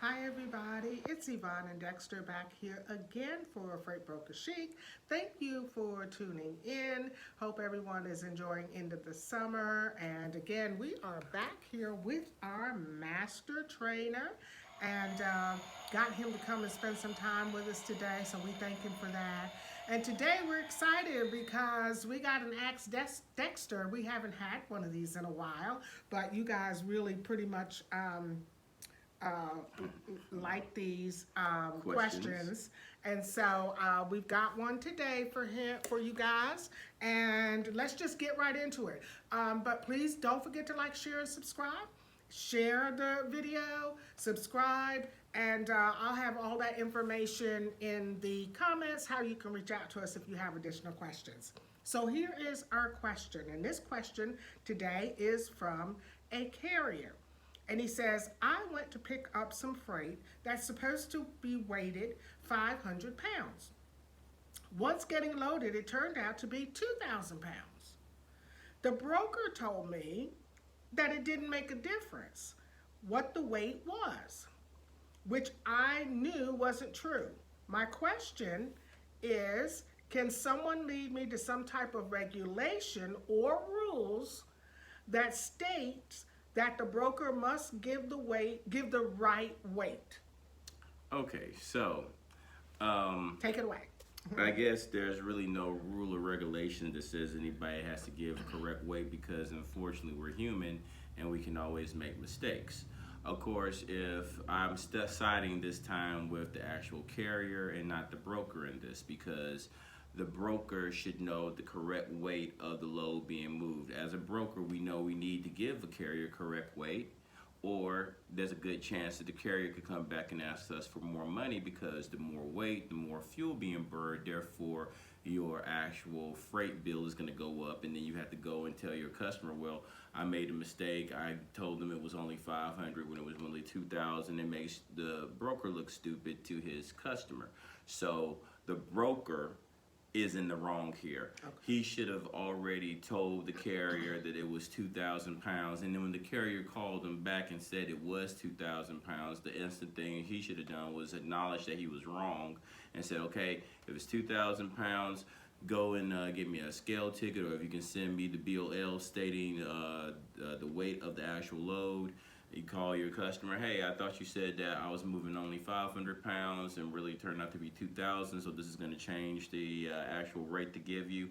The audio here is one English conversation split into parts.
Hi everybody, it's Yvonne and Dexter back here again for Freight Broker Chic. Thank you for tuning in. Hope everyone is enjoying end of the summer. And again, we are back here with our master trainer and got him to come and spend some time with us today. So we thank him for that. And today we're excited because we got an Ask Dexter. We haven't had one of these in a while, but you guys really pretty much uh, like these questions. And so we've got one today for you guys. And let's just get right into it. But please don't forget to like, share, and subscribe. Share the video, subscribe, and I'll have all that information in the comments, how you can reach out to us if you have additional questions. So here is our question. And this question today is from a carrier. And he says, I went to pick up some freight that's supposed to be weighted 500 pounds. Once getting loaded, it turned out to be 2,000 pounds. The broker told me that it didn't make a difference what the weight was, which I knew wasn't true. My question is, can someone lead me to some type of regulation or rules that states that the broker must give the right weight? Okay, so Take it away. I guess there's really no rule or regulation that says anybody has to give correct weight because unfortunately we're human and we can always make mistakes. Of course, if I'm siding this time with the actual carrier and not the broker in this, because the broker should know the correct weight of the load being moved. As a broker, we know we need to give the carrier correct weight, or there's a good chance that the carrier could come back and ask us for more money because the more weight, the more fuel being burned, therefore your actual freight bill is going to go up, and then you have to go and tell your customer, well, I made a mistake. I told them it was only 500 when it was only 2,000. It makes the broker look stupid to his customer. So the broker is in the wrong here. Okay. He should have already told the carrier that it was 2,000 pounds, and then when the carrier called him back and said it was 2,000 pounds, the instant thing he should have done was acknowledge that he was wrong and said, okay, if it's 2,000 pounds, go and give me a scale ticket, or if you can send me the BOL stating the weight of the actual load. You call your customer, hey, I thought you said that I was moving only 500 pounds and really turned out to be 2,000, so this is going to change the actual rate to give you.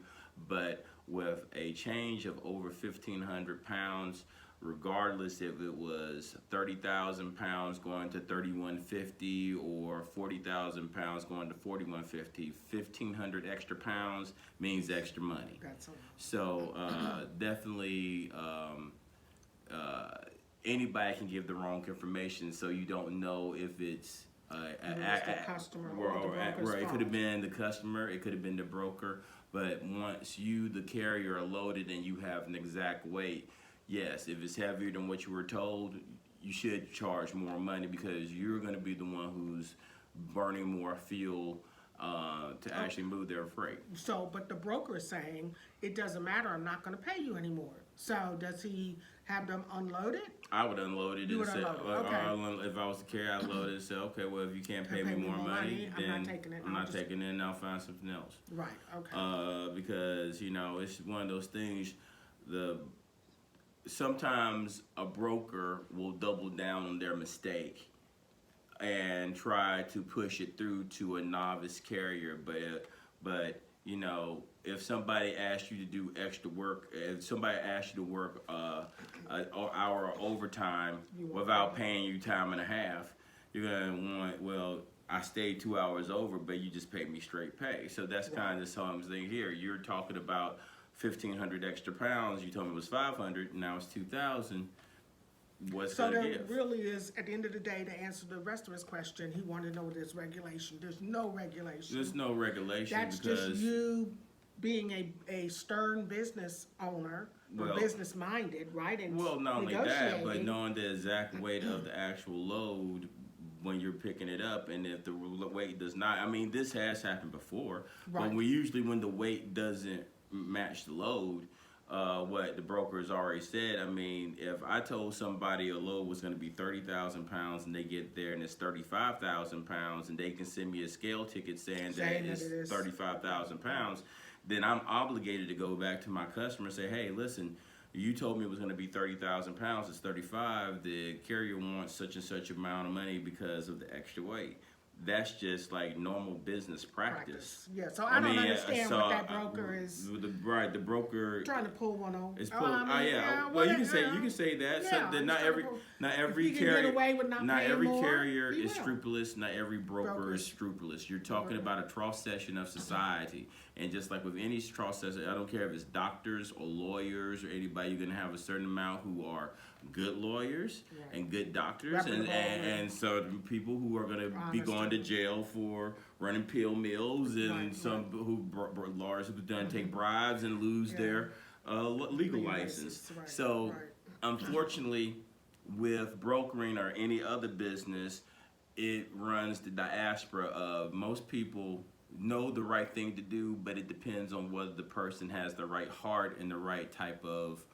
But with a change of over 1,500 pounds, regardless if it was 30,000 pounds going to 3,150 or 40,000 pounds going to 4,150, 1,500 extra pounds means extra money. That's all. So definitely anybody can give the wrong information, so you don't know if it's the customer or the broker's right. It fault. could have been the customer, it could have been the broker, but once you, the carrier, are loaded and you have an exact weight, yes, if it's heavier than what you were told, you should charge more money because you're going to be the one who's burning more fuel to actually move their freight. So, but the broker is saying, it doesn't matter, I'm not going to pay you anymore. So does he have them unloaded? I would unload it. You would and say, unload it, okay. If I was the carrier, I'd load it and say, okay, well, if you can't pay me more money, then I'm not taking it. I'm not taking it, and I'll find something else. Right, okay. Because, you know, it's one of those things, sometimes a broker will double down on their mistake and try to push it through to a novice carrier, but you know, if somebody asks you to do extra work, if somebody asks you to work an hour of overtime without paying you time and a half, you're gonna want, well, I stayed 2 hours over, but you just paid me straight pay. So that's kind of the same thing here. You're talking about 1,500 extra pounds. You told me it was 500, now it's 2,000. What's so there give? Really is, at the end of the day, to answer the rest of his question, he wanted to know there's regulation. There's no regulation. There's no regulation. That's because just you being a stern business owner, or business minded, right? And well, not only that, but knowing the exact weight of the actual load when you're picking it up, and if the weight does not, I mean, this has happened before, right. But when the weight doesn't match the load, what the broker has already said. I mean, if I told somebody a load was going to be 30,000 pounds and they get there and it's 35,000 pounds and they can send me a scale ticket saying that it's 35,000 pounds, then I'm obligated to go back to my customer and say, hey, listen, you told me it was going to be 30,000 pounds. It's 35. The carrier wants such and such amount of money because of the extra weight. That's just like normal business practice. Yeah, so I don't understand what that broker is. The broker trying to pull one on. It's well, you can say that. Yeah, So that not every carrier is scrupulous. Not every broker is scrupulous. You're talking about a cross section of society, and just like with any cross section, I don't care if it's doctors or lawyers or anybody, you're gonna have a certain amount who are good lawyers and good doctors, and so the people who are gonna be going to jail for running pill mills, and some who lawyers who done take bribes and lose their legal license. So unfortunately, with brokering or any other business, it runs the diaspora of most people know the right thing to do, but it depends on whether the person has the right heart and the right type of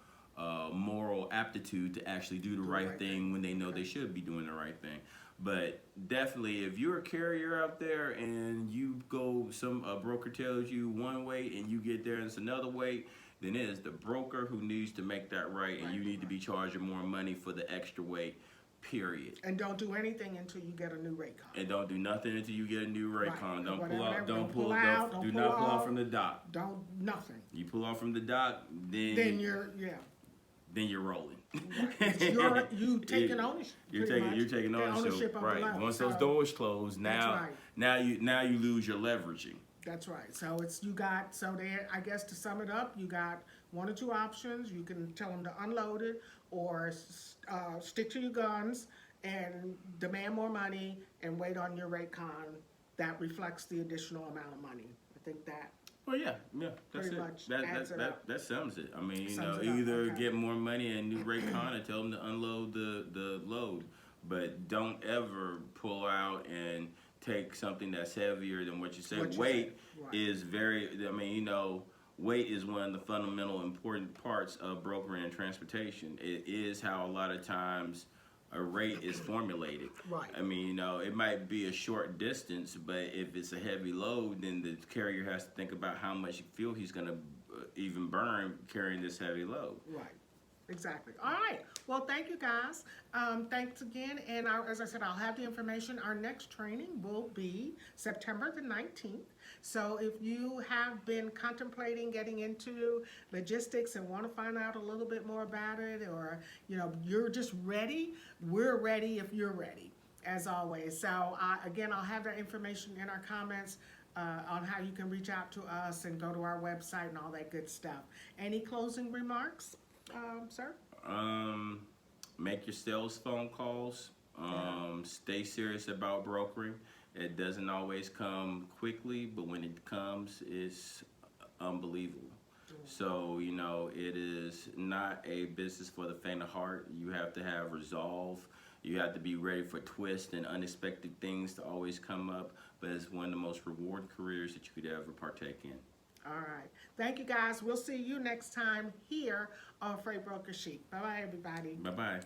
moral aptitude to actually do the right thing when they know they should be doing the right thing. But definitely, if you're a carrier out there and you go, a broker tells you one weight and you get there and it's another weight, then it is the broker who needs to make that right, and you need to be charging more money for the extra weight, period. And don't do anything until you get a new rate card. And don't do nothing until you get a new rate card. Don't pull out. Do not pull off from the dock. Nothing. You pull off from the dock, then you're then you're rolling. You taking ownership. You're taking ownership. Right. Once those doors close, now you lose your leveraging. That's right. So there. I guess to sum it up, you got one or two options. You can tell them to unload it, or stick to your guns and demand more money and wait on your rate con that reflects the additional amount of money. I think that. Well, yeah, that's pretty it. much That sums it. I mean, either get more money and new rate con, or tell them to unload the load, but don't ever pull out and take something that's heavier than what you said. Weight is very. I mean, weight is one of the fundamental important parts of brokering and transportation. It is how a lot of times a rate is formulated. Right. I mean, it might be a short distance, but if it's a heavy load, then the carrier has to think about how much fuel he's going to even burn carrying this heavy load. Right. Exactly. All right. Well, thank you guys. Thanks again. And as I said, I'll have the information. Our next training will be September the 19th. So if you have been contemplating getting into logistics and want to find out a little bit more about it, or you're just ready, we're ready if you're ready, as always. So again, I'll have that information in our comments on how you can reach out to us and go to our website and all that good stuff. Any closing remarks? Sir? Make your sales phone calls. Stay serious about brokering. It doesn't always come quickly, but when it comes, it's unbelievable. So, it is not a business for the faint of heart. You have to have resolve. You have to be ready for twists and unexpected things to always come up, but it's one of the most rewarding careers that you could ever partake in. All right. Thank you, guys. We'll see you next time here on Freight Broker Chic. Bye-bye, everybody. Bye-bye.